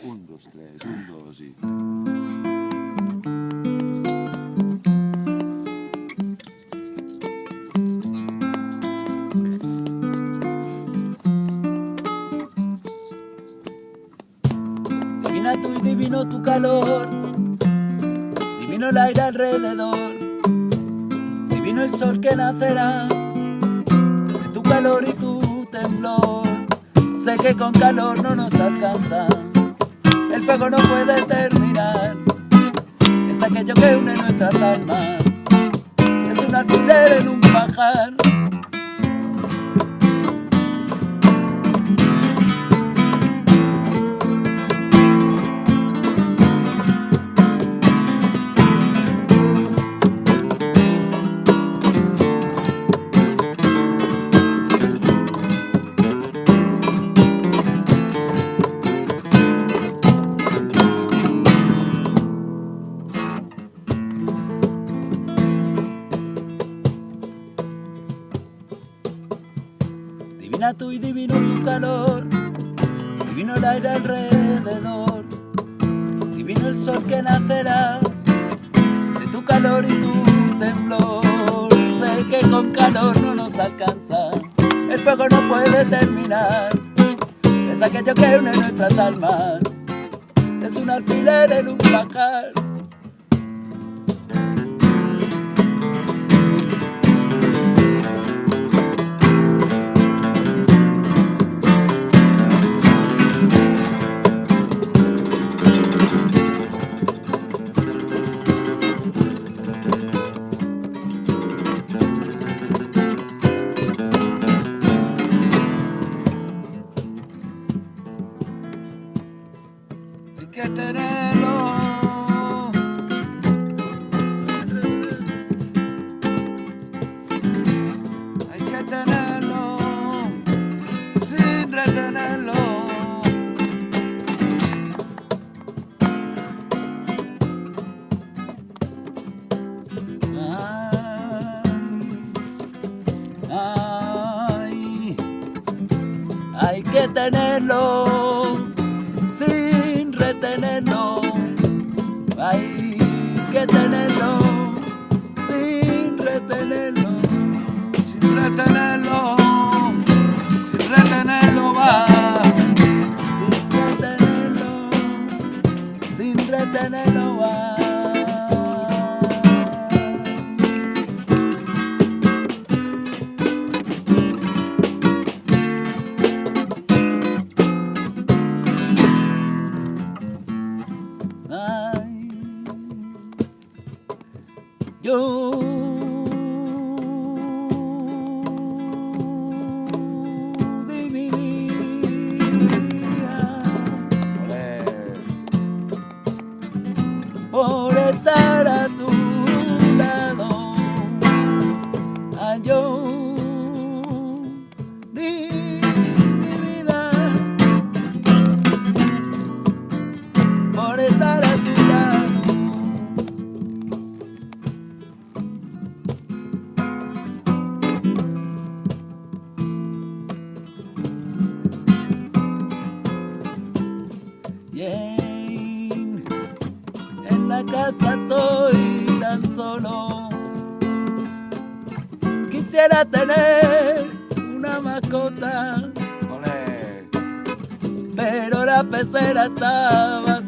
Un, dos, tres, un, dos y... Divina tú y divino tu calor, divino el aire alrededor, divino el sol que nacerá de tu calor y tu temblor. Sé que con calor no nos alcanza, el fuego no puede terminar, es aquello que une nuestras almas, es un alfiler en un pajar. Divina tú y divino tu calor, divino el aire alrededor, divino el sol que nacerá de tu calor y tu temblor. Sé que con calor no nos alcanza, el fuego no puede terminar, es aquello que une nuestras almas, es un alfiler en un pajar. Hay que tenerlo. Hay que tenerlo sin retenerlo. Ay, hay que tenerlo sin retenerlo, hay que tenerlo sin retenerlo, Sin retenerlo, sin retenerlo va. sin retenerlo va. Ay, yo di mi vida por estar a tu lado. Ay, yo di mi vida por estar a tu lado. Bien, en la casa estoy tan solo. Quisiera tener una mascota, Olé. pero la pecera estaba